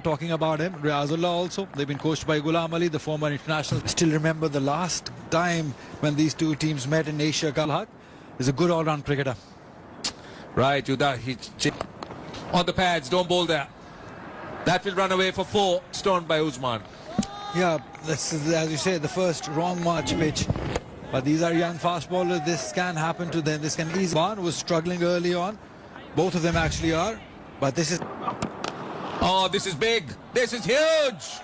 Talking about him, Riazullah also. They've been coached by Ghulam Ali, the former international. Still remember the last time when these two teams met in Asia Cup. He's a good all-round cricketer. Right, Yuda, he's on the pads, don't bowl there. That will run away for 4, stoned by Usman. Yeah, this is, as you say, the first wrong march pitch. But these are young fast bowlers. This can happen to them. This can easily. Usman was struggling early on. Both of them actually are. But this is... Oh, this is big. This is huge.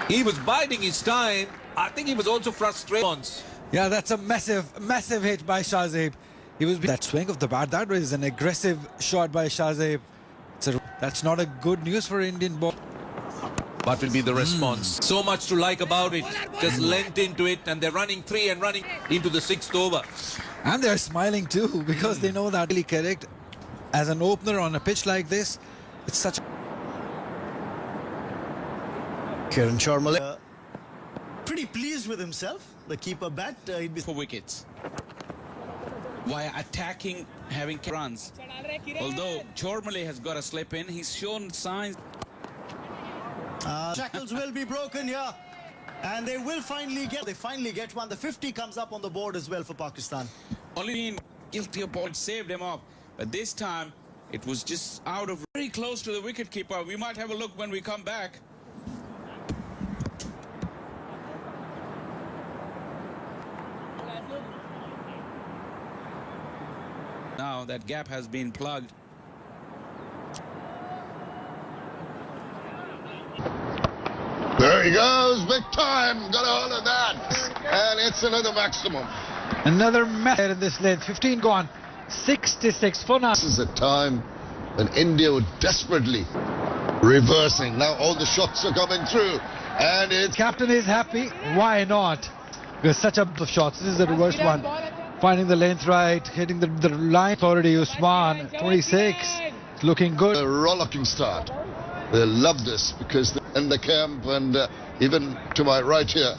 He was biding his time. I think he was also frustrated. Yeah, that's a massive hit by Shahzaib. He was that swing of the bat. That was an aggressive shot by Shahzaib. That's not a good news for Indian ball. What will be the response? So much to like about it. Just lent into it, and they're running 3 and running into the 6th over. And they're smiling too, because they know that really correct. As an opener on a pitch like this, it's such. Kiran Sharma pretty pleased with himself. The keeper bat, he'd be for wickets. While attacking, having runs. Although Chormale has got a slip in, he's shown signs. Shackles will be broken here, and they will finally get one. The 50 comes up on the board as well for Pakistan. Only been guilty of ball saved him off, but this time it was just out of very close to the wicket keeper. We might have a look when we come back. Now that gap has been plugged. There he goes, big time, got a hold of that, and it's another maximum. Another match in this length, 15 gone, 66 for now. This is a time when India were desperately reversing. Now all the shots are coming through, and it's... Captain is happy, why not? Because such a shots, this is the reverse one. Finding the length right, hitting the line. Already Usman, 26, it's looking good. A rollicking start. They love this because they're in the camp, and even to my right here.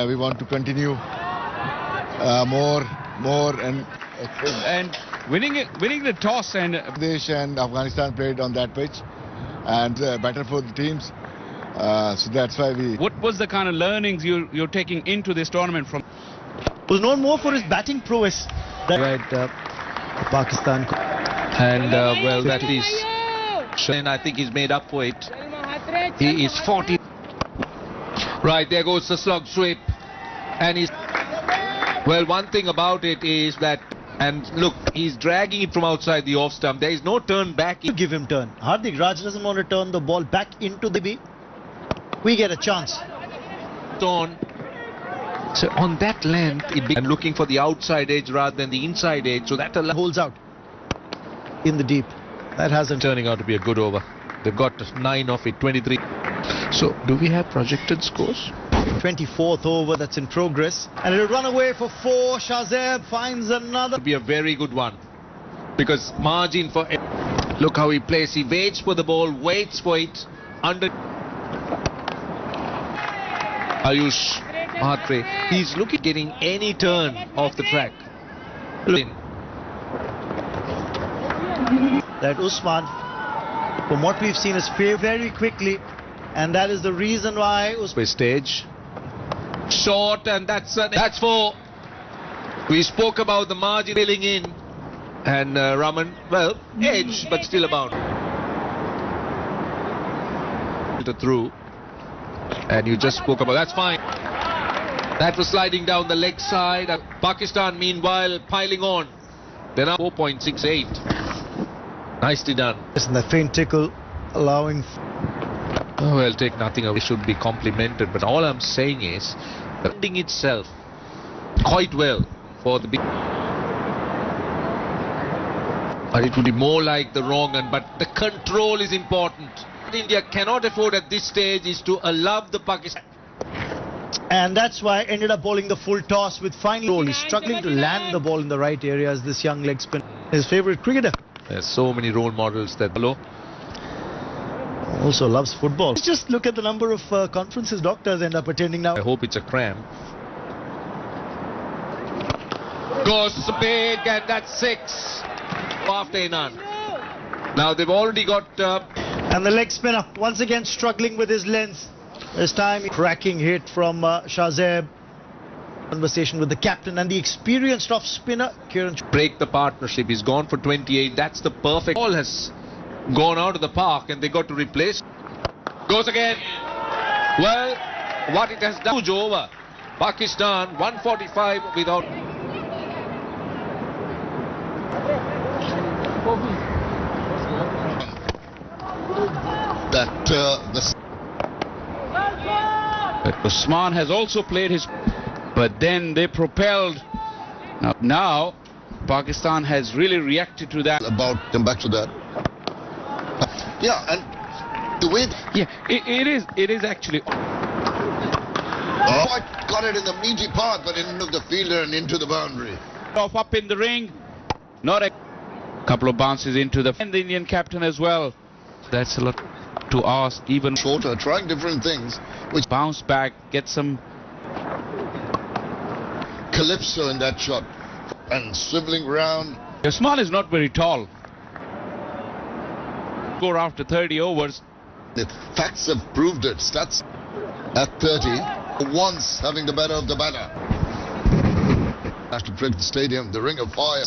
We want to continue more and winning the toss, and Bangladesh and Afghanistan played on that pitch, and better for the teams. So that's why we... What was the kind of learnings you're taking into this tournament from? Was known more for his batting prowess. Right, Pakistan. And well, that is... And I think he's made up for it. He is 40. Right, there goes the slug sweep. And he's... Well, one thing about it is that... And look, he's dragging it from outside the off stump. There is no turn back. Give him turn. Hardik Raj doesn't want to turn the ball back into the B. We get a chance. On. So on that length, and looking for the outside edge rather than the inside edge. So that holds out in the deep. That hasn't turning out to be a good over. They've got 9 of it, 23. So do we have projected scores? 24th over that's in progress, and it'll run away for 4. Shahzaib finds another. It'll be a very good one, because margin for... Look how he plays. He waits for the ball, waits for it under... Ayush Mhatre, he's looking getting any turn off the track. That Usman, from what we've seen, is fair very quickly, and that is the reason why Usman... Stage short, and that's 4. We spoke about the margin filling in, and Raman, well, edge, but still about through. And you just spoke about, that's fine. That was sliding down the leg side. Pakistan meanwhile piling on. They're now 4.68. Nicely done. Isn't that faint tickle allowing... Oh, well, take nothing away. It should be complimented, but all I'm saying is the ending itself quite well for the big... But it would be more like the wrong one, but the control is important. India cannot afford at this stage is to allow the Pakistan. And that's why I ended up bowling the full toss with finally he's struggling to land the ball in the right areas. This young leg spin, his favorite cricketer. There's so many role models that below. Also loves football. Just look at the number of conferences doctors end up attending now. I hope it's a cramp. Goes big, and that's 6 after none. Now they've already got... And the leg spinner once again struggling with his length. This time cracking hit from Shahzeb. Conversation with the captain and the experienced off spinner Kiran. break the partnership. He's gone for 28. That's the perfect ball has gone out of the park and they got to replace. Goes again. Well, what it has done. Huge over. Pakistan 145 without. But Usman has also played his... But then they propelled. Now Pakistan has really reacted to that. Come back to that. Yeah, and the way... Yeah, it is actually... Oh, I got it in the meaty part, but into the fielder and into the boundary. Up in the ring. Not a couple of bounces into the... And the Indian captain as well. That's a lot to ask. Even Shorter, trying different things, which bounce back, get some... calypso in that shot. And swiveling round. Usman is not very tall. Score after 30 overs. The facts have proved it. Stats at 30. Once having the better of the batter. Has to break the stadium, the ring of fire.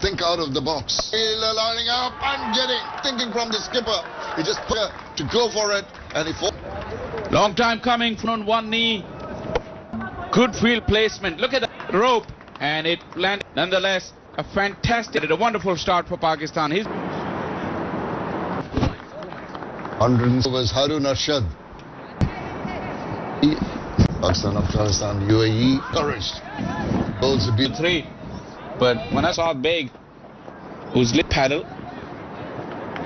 Think out of the box. Lining up and thinking from the skipper. He just put to go for it and he fought. Long time coming from one knee. Good field placement. Look at the rope. And it landed. Nonetheless, a fantastic, a wonderful start for Pakistan. 100 overs Harun Arshad. Pakistan, Afghanistan, UAE, encouraged. Bowls a bit. 3. But when I saw Beg, who's lip paddle.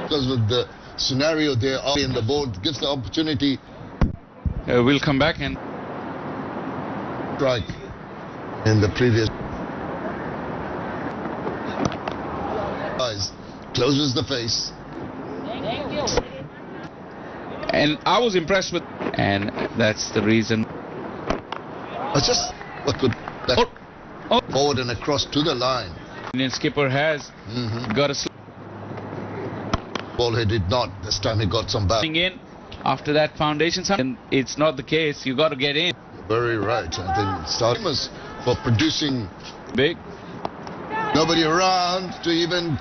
Because with the scenario they are in, the board gives the opportunity. We'll come back and Strike in the previous. Eyes closes the face. And I was impressed with, and that's the reason. It's just what could that forward and across to the line. Indian skipper has got a Ball he did not. This time he got some back. in after that foundation. And it's not the case. You got to get in. Very right. I think it's famous for producing Big. nobody around to even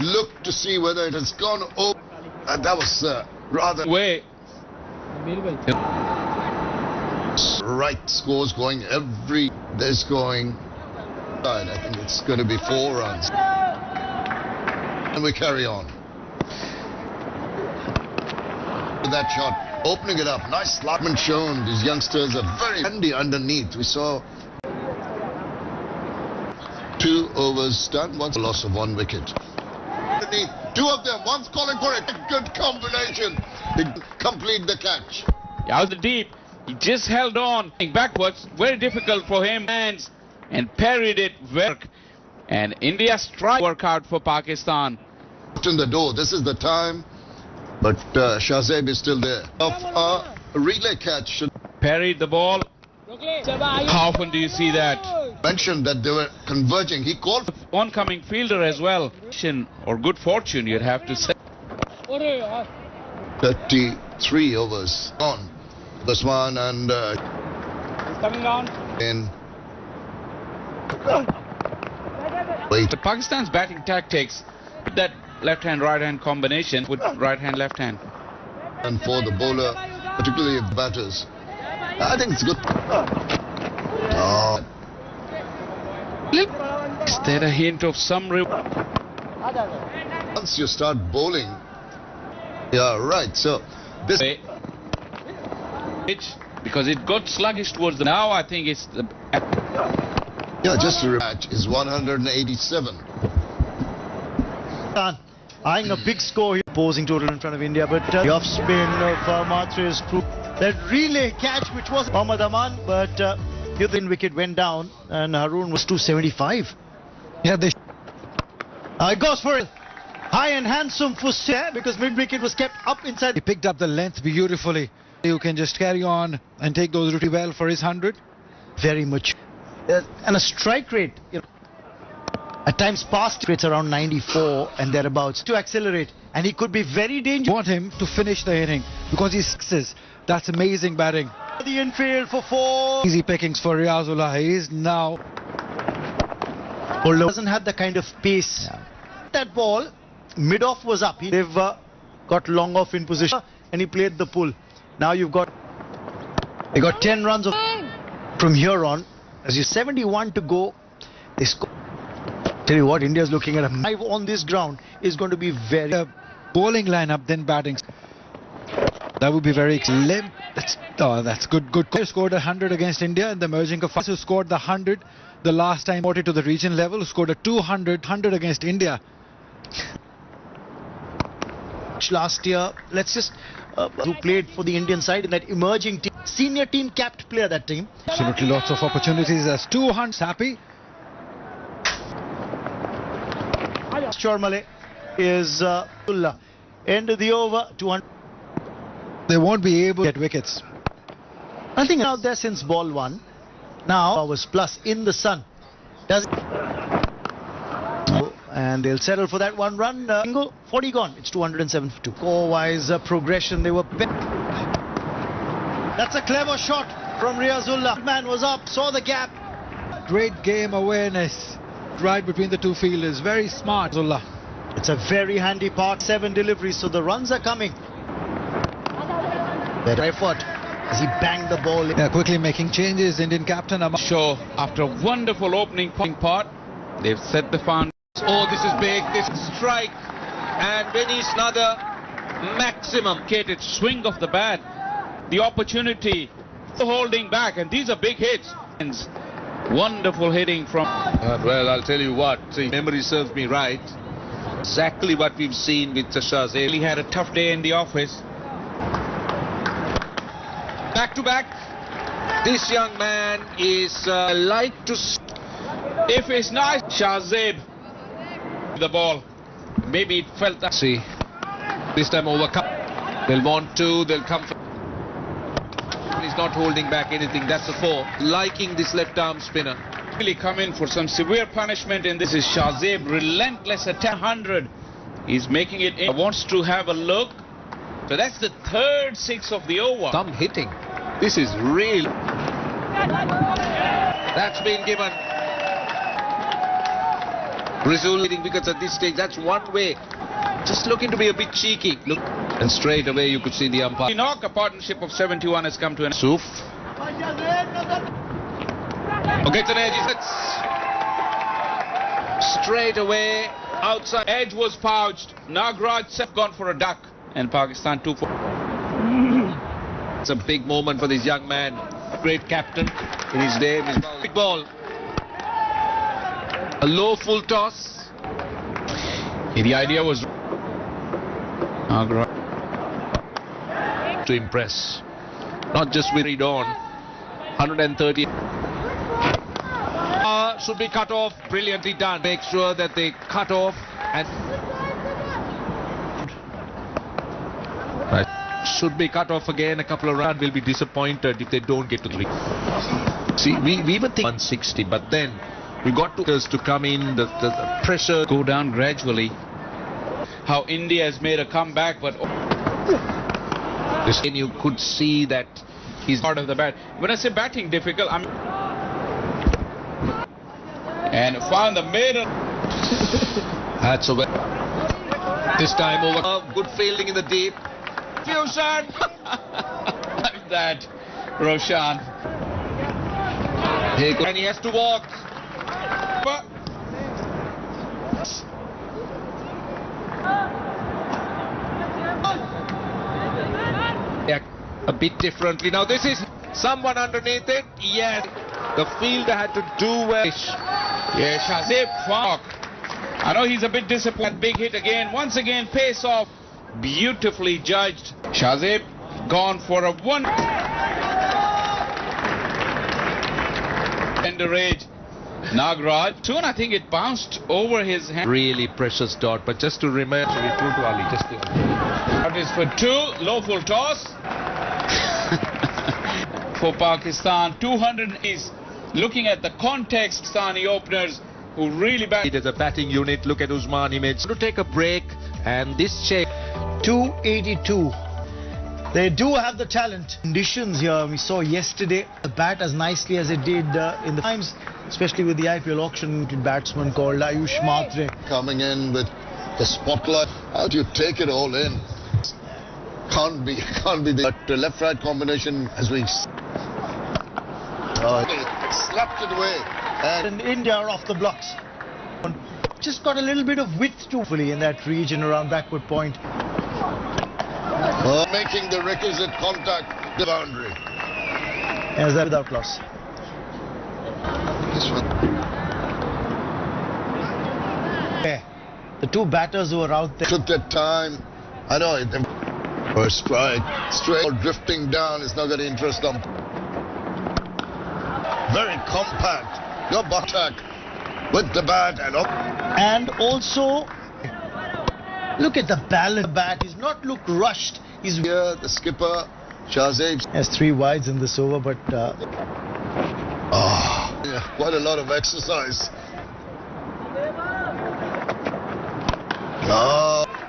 look to see whether it has gone over. And that was rather Way. right. Scores going every. There's going. I think it's going to be 4 runs. And we carry on. That shot, opening it up. Nice slotman shown. These youngsters are very handy underneath. We saw 2 overs done. Once a loss of 1 wicket. Underneath, 2 of them. One's calling for it. Good combination. They complete the catch. Out the deep. He just held on. Backwards. Very difficult for him. And parried it. And India strike work out for Pakistan. In the door. This is the time. But Shahzeb is still there. Of a relay catch. Parried the ball. How often do you see that? Mentioned that they were converging. He called for Oncoming fielder as well. Or good fortune, you'd have to say. 33 overs on. Usman and Coming down. Wait. But Pakistan's batting tactics, that left-hand, right-hand combination with right-hand, left-hand. And for the bowler, particularly if batters, I think it's good. Oh. Is there a hint of some... Once you start bowling, yeah, right. So this pitch, because it got sluggish towards the... Now I think it's the... Yeah, just to match is 187. Eyeing a big score here, posing total in front of India, but the off spin of Mathre's proved that relay catch, which was Mohammad Aman, but the wicket went down and Harun was 275. Yeah, they It goes for it. High and handsome for Seh because mid wicket was kept up inside. He picked up the length beautifully. You can just carry on and take those really well for his 100. Very much. And a strike rate. At times past, it's around 94 and thereabouts to accelerate, and he could be very dangerous. Want him to finish the inning because he sixes. That's amazing batting. The infield for 4. Easy pickings for Riazullah. He is now. Doesn't have the kind of pace. Yeah. That ball, mid-off was up. They've got long off in position and he played the pull. Now they got 10 runs from here on. As you 71 to go, they score. Tell you what, India's looking at a 5 on this ground is going to be very bowling lineup, then batting. That would be very limp. That's good. Good. Scored 100 against India in the merging of who scored the 100 the last time promoted to the region level, who scored a 200 against India last year. Let's just who played for the Indian side in that emerging team, senior team capped player that team. Absolutely lots of opportunities as 200 happy. Chormale is end of the over 200. They won't be able to get wickets. Nothing out there since ball 1. Now hours plus in the sun. And they'll settle for that 1 run. 40 gone. It's 207 for 2. Score-wise progression. They were. That's a clever shot from Riazullah. Man was up, saw the gap. Great game awareness. Right between the two fielders. Very smart. Riazullah. It's a very handy part. 7 deliveries, so the runs are coming. Better effort as he banged the ball. Quickly making changes. Indian captain. Show after a wonderful opening part, they've set the foundation. Oh, this is big. This is strike. And Benny's another maximum. Swing of the bat. The opportunity holding back. And these are big hits. Wonderful hitting from. Well, I'll tell you what. See, memory serves me right. Exactly what we've seen with Shahzeb. He had a tough day in the office. Back to back. This young man is like to. If it's nice, Shahzeb. The ball. Maybe it felt that. See, this time overcome. They'll want to. They'll come. He's not holding back anything. That's a 4. Liking this left arm spinner. Really come in for some severe punishment. And this is Shahzeb. Relentless at 100. He's making it in. Wants to have a look. So that's the 3rd 6 of the over. Some hitting. This is real. That's been given. Resulting because at this stage, that's one way. Just looking to be a bit cheeky. Look, and straight away you could see the umpire. The knock, a partnership of 71 has come to an. Suf. Okay, it's an edge. Straight away outside. Edge was pouched. Nagraj have gone for a duck. And Pakistan 2-4. It's a big moment for this young man. Great captain in his day. Big ball. A low full toss. The idea was to impress. Not just with read on. 130. Should be cut off. Brilliantly done. Make sure that they cut off and. Right. Should be cut off again. A couple of runs. Will be disappointed if they don't get to 3. See, we even think 160, but then we got to come in. The pressure go down gradually. How India has made a comeback, but this you could see that he's part of the bat. When I say batting difficult, and found the middle. That's over. This time over. Good fielding in the deep. Fusion. That Roshan. And he has to walk. But a bit differently. Now this is someone underneath it. Yes. The fielder had to do well. Yeah, Shahzeb Fark. I know he's a bit disappointed. Big hit again. Once again, pace off. Beautifully judged. Shahzeb gone for a 1. Underage. Nagraj. Soon I think it bounced over his hand. Really precious dot, but just to remember, to be true to Ali, just to. That is for 2. Low full toss. For Pakistan, 200 is looking at the context. Pakistani openers who really batted. As a batting unit, look at Usman. He made to take a break, and this check 282. They do have the talent. Conditions here we saw yesterday. The bat as nicely as it did in the times, especially with the IPL auction batsman called Ayush Matre. Coming in with the spotlight. How do you take it all in? Can't be the left-right combination as we slapped it away. And India are off the blocks. Just got a little bit of width to fully in that region around backward point. Making the requisite contact, the boundary. As that without loss. This one. Yeah. The two batters who were out there Took their time. I know it. First strike, straight or drifting down is not going to interest them. Very compact. Your attack with the bat and up. and also look at the balance. The bat is not look rushed. He's Here, the skipper, Shahzaid. has 3 wides in this over, but Yeah, quite a lot of exercise.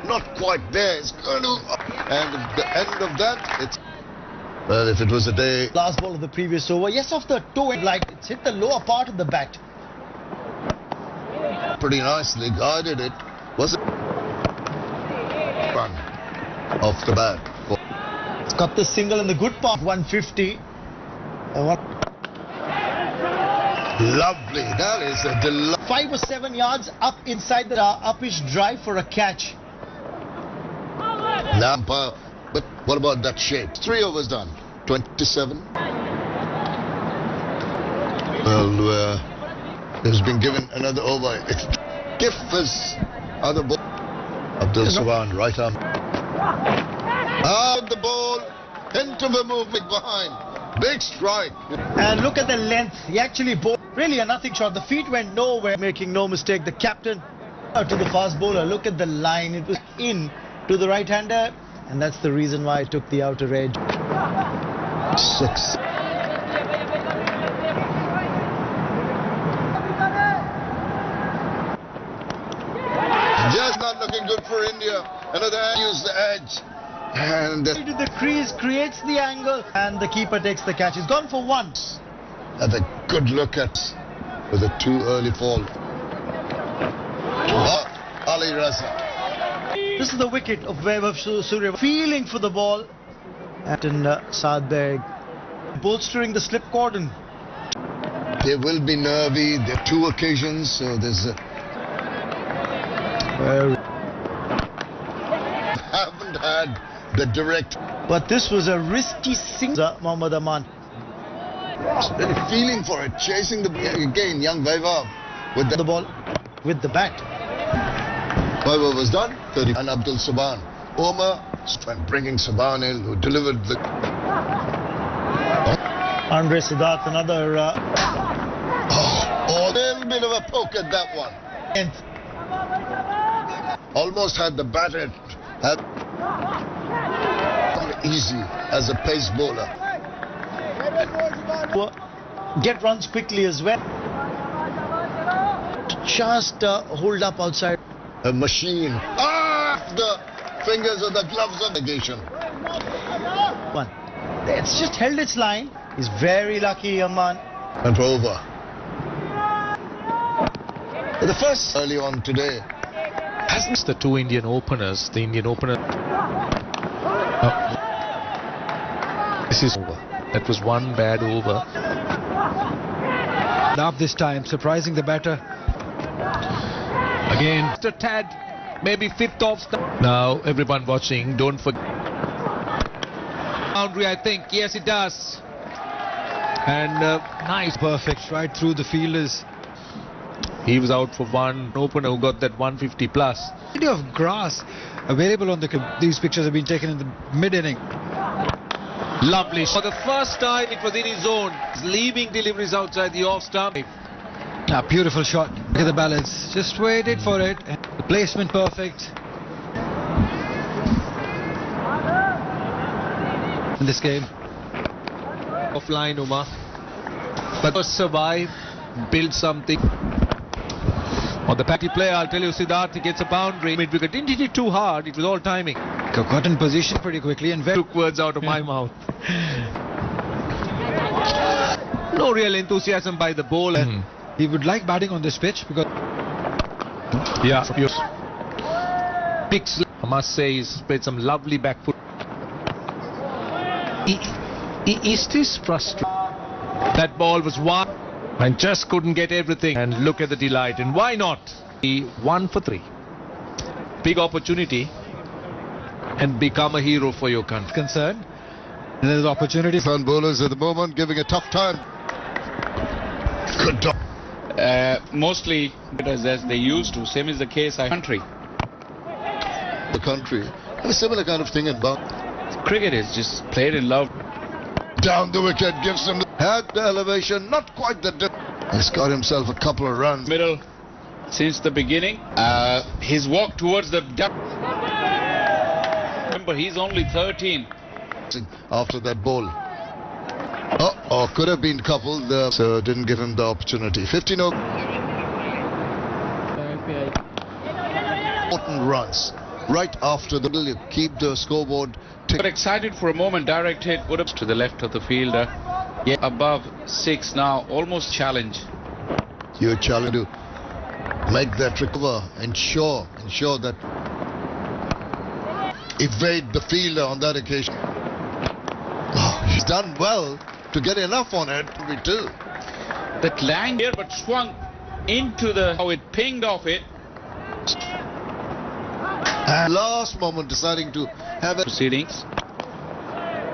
Not quite there. It's going to, and at the end of that, it's. Well, if it was a day. last ball of the previous over, yes, off the toe, like it's hit the lower part of the bat. Pretty nicely guided it. Was it? Run off the bat. It's got the single in the good part, 150. Lovely. That is a delight. 5 or 7 yards up inside the uppish drive for a catch. Lampa. But what about that shape? 3 overs done. 27. Well, there's been given another over. It's gift as other ball. Abdul Sawan, right arm. Out the ball. Into the movement behind. Big strike. And look at the length. He actually bowled really a nothing shot. The feet went nowhere, making no mistake. The captain out to the fast bowler. Look at the line. It was in to the right-hander. And that's the reason why I took the outer edge. 6. Just not looking good for India. Another use the edge. And To the crease, creates the angle, and the keeper takes the catch. He's gone for 1. have a good look at with a too early fall. Ali Raza. This is the wicket of Vaibhav Surya, feeling for the ball. Captain Saad Beg bolstering the slip cordon. They will be nervy. There are 2 occasions, so there's a. Haven't had the direct. But this was a risky single, Mohammad Aman. Really feeling for it, chasing the again, young Vaibhav with The ball with the bat. Vaibhav was done. 30. And Abdul Saban. Omar and bringing Saban in, who delivered the. Andre Siddharth, another a little bit of a poke at that one. length. Almost had the batter easy as a pace bowler. Get runs quickly as well. Just hold up outside. A machine. The fingers of the gloves of negation. 1. It's just held its line. He's very lucky, Aman. And over. The first early on today. Hasn't the 2 Indian openers, the Indian opener. This is over. That was 1 bad over. Up this time, surprising the batter. Again, just a tad, maybe 5th off. Now, everyone watching, don't forget. Boundary, I think. Yes, it does. And nice. Perfect, right through the fielders. He was out for 1 opener who got that 150 plus. Plenty of grass available on these pictures have been taken in the mid-inning. Lovely. For the first time, it was in his zone. He's leaving deliveries outside the off stump. A beautiful shot. Look at the balance. Just waited for it. The placement perfect. In this game. Offline, Umar. But survive, build something. On the patty play, I'll tell you, Siddharth, he gets a boundary. Mid-wicket. Didn't hit it too hard. It was all timing. Got in position pretty quickly and Took words out of my mouth. No real enthusiasm by the bowler. he would like batting on this pitch because Yeah. Picks, I must say, he's played some lovely back foot. Is this frustrating? That ball was one and just couldn't get everything. And look at the delight. And why not? He 1 for 3. Big opportunity. And become a hero for your country. concerned. And there's opportunity. Fun bowlers at the moment giving a tough time. Good dog. Mostly as they used to. Same is the case in country. The country. A similar kind of thing in Bangladesh. Cricket is just played in love. Down the wicket, gives him had the elevation, not quite the dip. He's got himself a couple of runs. Middle since the beginning. His walk towards the duck. Remember, he's only 13. After that ball. Oh, could have been coupled, so didn't give him the opportunity. 15 over. Important runs. Right after the middle, you keep the scoreboard. But excited for a moment, direct hit would have to the left of the fielder. Yeah, above 6 now, almost challenge. You challenge to make that recover, ensure that evade the fielder on that occasion. Oh, he's done well to get enough on it. We do. That land here, but swung into the how it pinged off it. And last moment deciding to have it. Proceedings.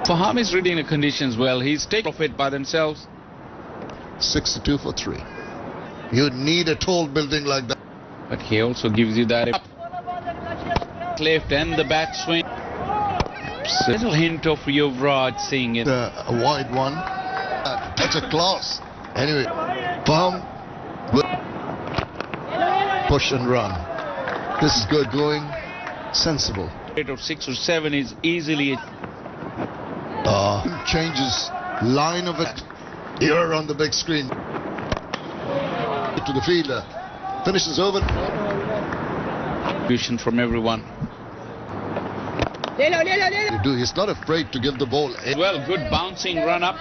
Faham is reading the conditions well. He's taking off it by themselves. 62 for 3. You need a tall building like that. But he also gives you that left and the back swing. A little hint of Yuvraj seeing it. A wide one. That's a class. Anyway, Faham will push and run. This is good going. Sensible. Rate of 6 or 7 is easily. Changes line of it here on the big screen. To the fielder. Finishes over. Contribution from everyone. He's not afraid to give the ball. Well, good bouncing run up.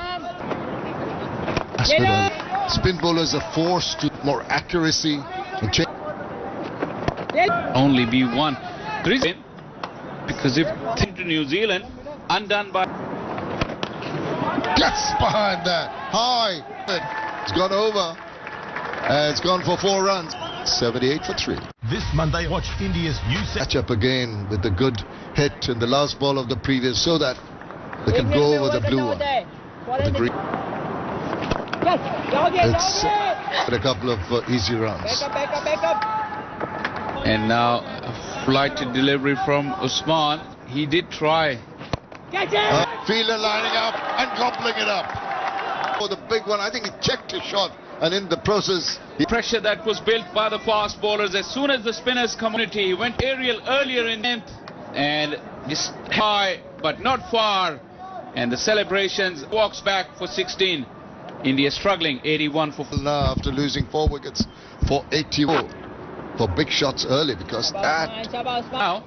Spin bowlers are forced to more accuracy and change. Only be one. The reason, because if to New Zealand, undone by. Gets behind that. High. It's gone over. It's gone for 4 runs. 78 for 3. This Monday, watch India's new Catch up again with the good hit in the last ball of the previous so that they can go over the blue one. The green. It's a couple of easy runs. And now a flighted delivery from Usman. He did try. Fielder lining up and gobbling it up. For the big one, I think he checked his shot, and in the process, Pressure that was built by the fast bowlers. As soon as the spinners community, he went aerial earlier in the length and just high, but not far. And the celebrations walks back for 16. India struggling, 81 for. Now after losing 4 wickets for 84 for big shots early, because that Now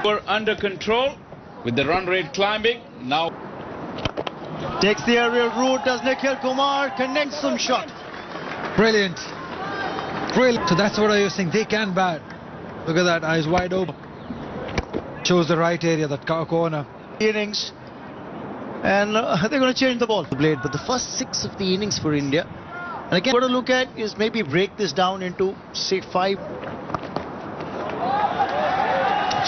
we're under control with the run rate climbing. Now Takes the aerial route, does Nikhil Kumar, connects some shot. brilliant. Brilliant. So that's what I was saying. They can bat. Look at that, eyes wide open. Chose the right area, that corner. Innings. And they're going to change the ball. Blade, but the first 6 of the innings for India. And again, what to look at is maybe break this down into, say, 5.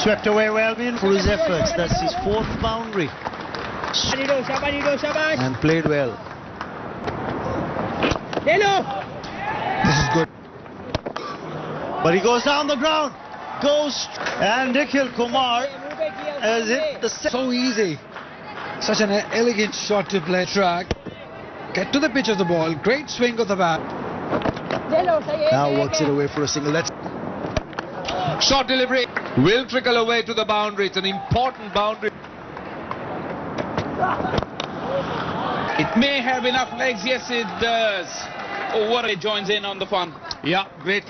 Swept away well for his efforts. That's his 4th boundary. And played well. This is good. But he goes down the ground. Goes. And Nikhil Kumar has hit the So easy. Such an elegant shot to play track. Get to the pitch of the ball. Great swing of the bat. Now works it away for a single. That's Short delivery will trickle away to the boundary. It's an important boundary. it may have enough legs. Yes, it does. Oh, what a joins in on the fun. Yeah, great.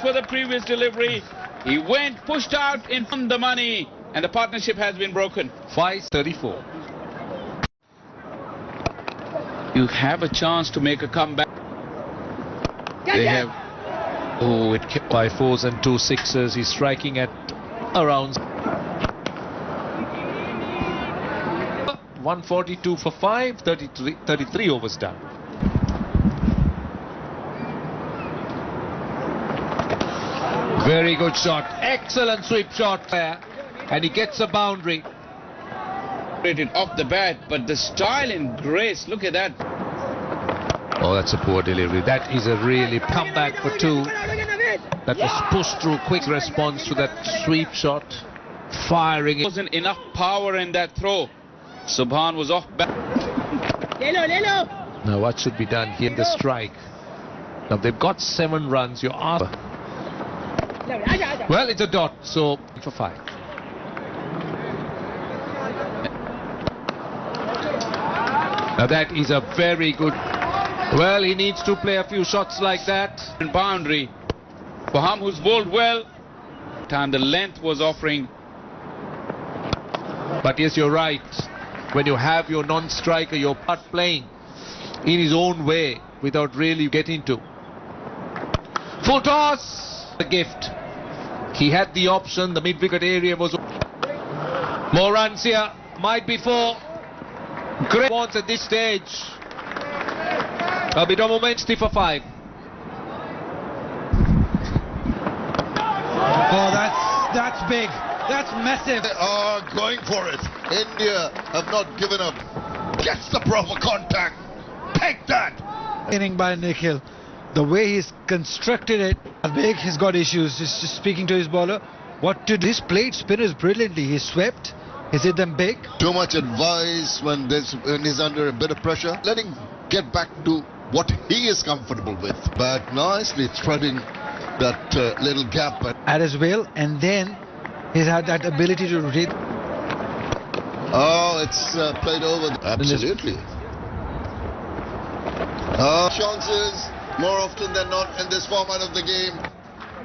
For the previous delivery, he went, pushed out in from the money, and the partnership has been broken. 5-34. You have a chance to make a comeback. They have. Oh, it kept by 4s and 2 6s. He's striking at around 142 for 5, 33 overs done. Very good shot, excellent sweep shot there, and he gets a boundary. Rated off the bat, but the style and grace, look at that. Oh, that's a poor delivery. That is a really comeback for 2. That was pushed through. Quick response to that sweep shot. Firing. There wasn't enough power in that throw. Subhan was off back. Now what should be done here in the strike? Now they've got 7 runs. You're asked. Well, it's a dot, so for 5. Now that is a very good. Well, he needs to play a few shots like that. And boundary. Baham, who's bowled well. Time the length was offering. But yes, you're right. When you have your non-striker, your part playing in his own way without really getting to. Full toss! A gift. He had the option. The mid-wicket area was. More runs here. Might be 4. Great wants at this stage. A bit of momentum for 5. Oh, that's big. That's massive. They are going for it. India have not given up. Gets the proper contact. Take that. Inning by Nikhil. The way he's constructed it, big. He's got issues. Just speaking to his bowler, what to do? He's played spinners brilliantly. He swept. He's hit them big. Too much advice when he's under a bit of pressure. Let him get back to what he is comfortable with. But nicely threading that little gap At his will, and then he's had that ability to rotate. Oh, it's played over. Absolutely. Chances more often than not in this format of the game.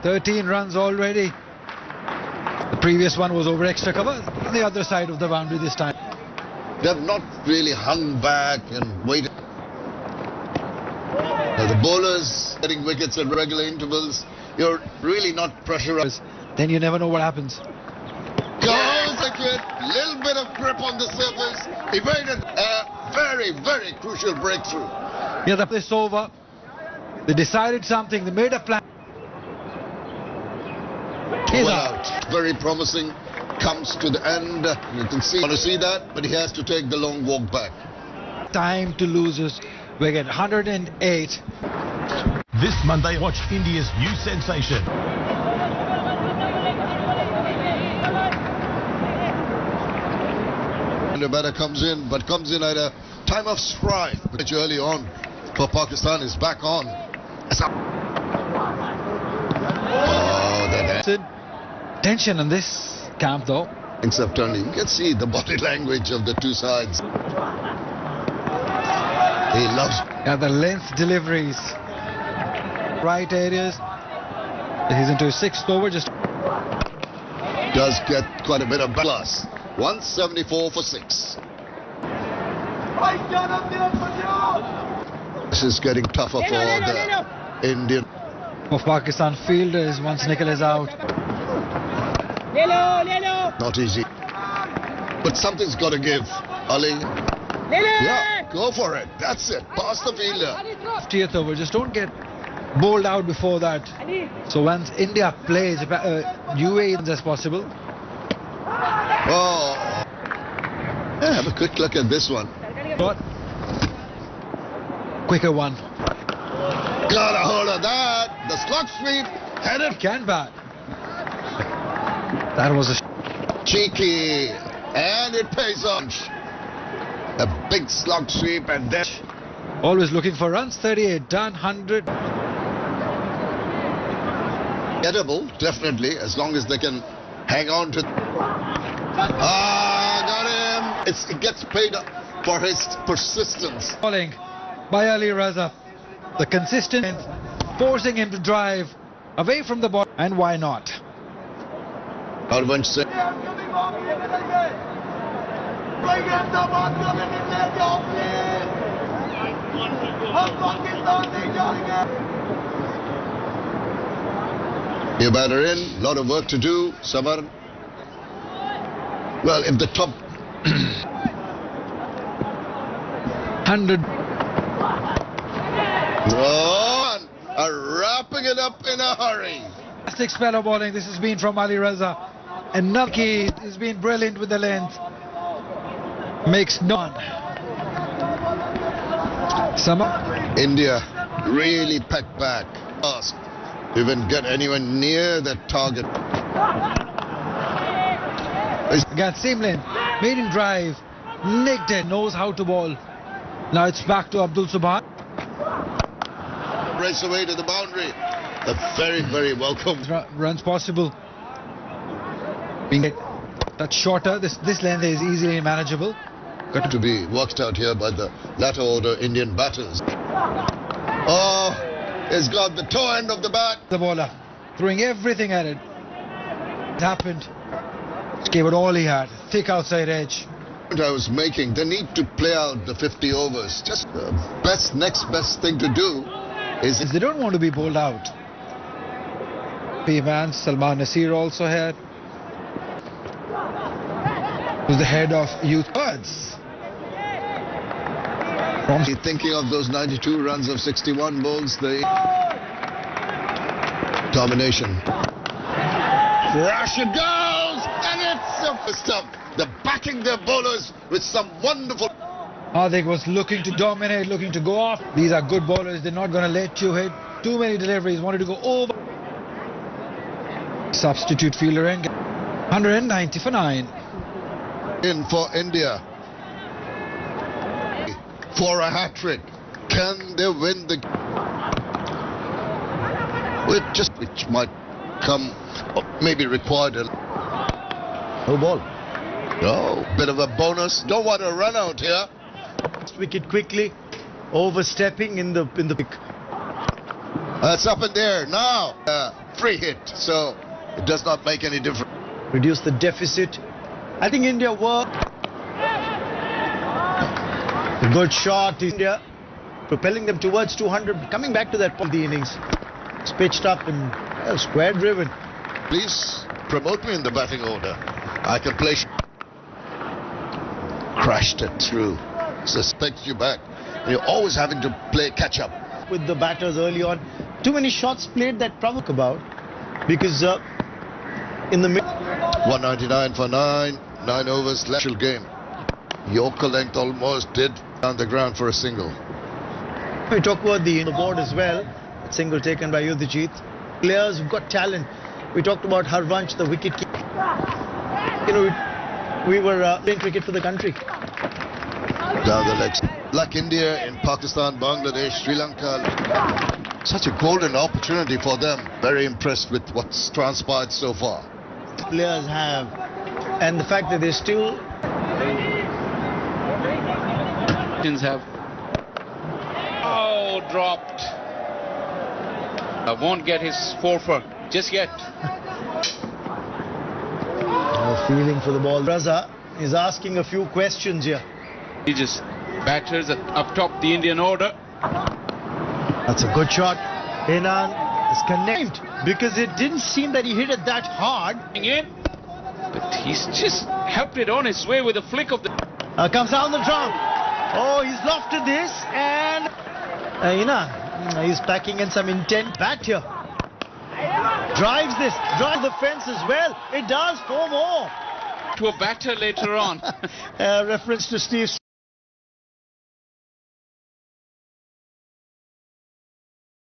13 runs already. The previous one was over extra cover. On the other side of the boundary this time. They have not really hung back and waited. The bowlers getting wickets at regular intervals. You're really not pressurized. Then you never know what happens. Goes wicket, little bit of grip on the surface. He made a very, very crucial breakthrough. Yeah, this over. They decided something. They made a plan. He's out. Very promising. Comes to the end. You can see. Want to see that? But he has to take the long walk back. Time to lose his wicket. 108. This Monday, watch India's new sensation. The batter comes in, but comes in at a time of strife. Which early on for Pakistan is back on. Tension in this camp, though. Things have turned. You can see the body language of the two sides. He loves. Yeah, the length deliveries. Right areas. He's into his 6th over. Just does get quite a bit of balance. 174 for 6. This is getting tougher for the Indian. Of Pakistan fielders once Nikhil is out. Not easy. But something's got to give. Ali. Yeah, go for it. That's it. Pass the fielder. 50th over. Just don't get bowled out before that. So once India plays UAE as possible. Oh. Yeah, have a quick look at this one. But quicker one. Got a hold of that. The slug sweep. Headed. Can bat. That was a cheeky. And it pays off. A big slug sweep and then. Always looking for runs. 38 done. 100. Gettable, definitely, as long as they can hang on to. Ah, got him. It gets paid for his persistence. Bowling by Ali Raza. The consistent forcing him to drive away from the ball. And why not? Harvansh Singh. New batter in, lot of work to do, Samar. Well, if the top 100. Oh, are wrapping it up in a hurry. Fantastic spell of bowling. This has been from Ali Raza. And Naki has been brilliant with the length. Makes none. Summer. India really packed back. Fast. Even get anyone near that target. Again, same length. Made him drive. Nicked it. Knows how to bowl. Now it's back to Abdul Subhan. Race away to the boundary. A very, very welcome. Runs possible. Being that shorter, this length is easily manageable. Got to be worked out here by the latter order Indian batters. Oh, he's got the toe end of the bat. The bowler throwing everything at it. It happened. Just gave it all he had. Thick outside edge. What I was making, they need to play out the 50 overs. Just the next best thing to do is they don't want to be bowled out. Man, Salman Nasir also had. Was the head of youth birds. Thinking of those 92 runs of 61 balls, the domination. Rush it goes, and it's a stump. They're backing their bowlers with some wonderful. Hardik was looking to dominate, looking to go off. These are good bowlers. They're not going to let you hit too many deliveries. Wanted to go over. Substitute fielder in. 190 for 9. In for India. For a hat-trick. Can they win the... Which might come, maybe required a... No ball. No, bit of a bonus. Don't want to run out here. Wicket quickly, overstepping in the pick. It's up in there now. Free hit, so it does not make any difference. Reduce the deficit. I think India were a good shot. India propelling them towards 200. Coming back to that point of the innings, it's pitched up and square driven. Please promote me in the batting order. I can play. Crashed it through. Suspects you back. You're always having to play catch up. With the batters early on, too many shots played that provoke about, because in the middle. 199 for 9 overs, special game. Yorker length almost did down the ground for a single. We talk about the board as well. That single taken by Yudhijit. Players who've got talent. We talked about Harvansh, the wicket keeper. You know, we were playing cricket for the country. Down the legs. Like India in Pakistan, Bangladesh, Sri Lanka. Such a golden opportunity for them. Very impressed with what's transpired so far. Players have, and the fact that they still have dropped. Won't get his 4 just yet. Feeling for the ball. Raza is asking a few questions here. He just batters up top the Indian order. That's a good shot. Inan is connected because it didn't seem that he hit it that hard. In, but he's just helped it on his way with a flick of the... Comes down the drum. Oh, he's lofted this, and he's packing in some intent. Bat here. Drives the fence as well. It does 4 more. To a batter later on. Reference to Steve.